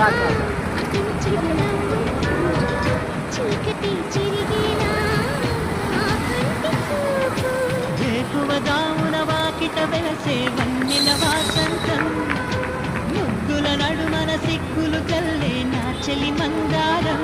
అతని చిరునవ్వు చీకటి చిరిగేనా కంటి చూపు వేకువదామున వాకిట వెలసే వన్నెల వాసంతం ముగ్గుల నడుమన సిగ్గులు కల్లే నా చెలి మందారం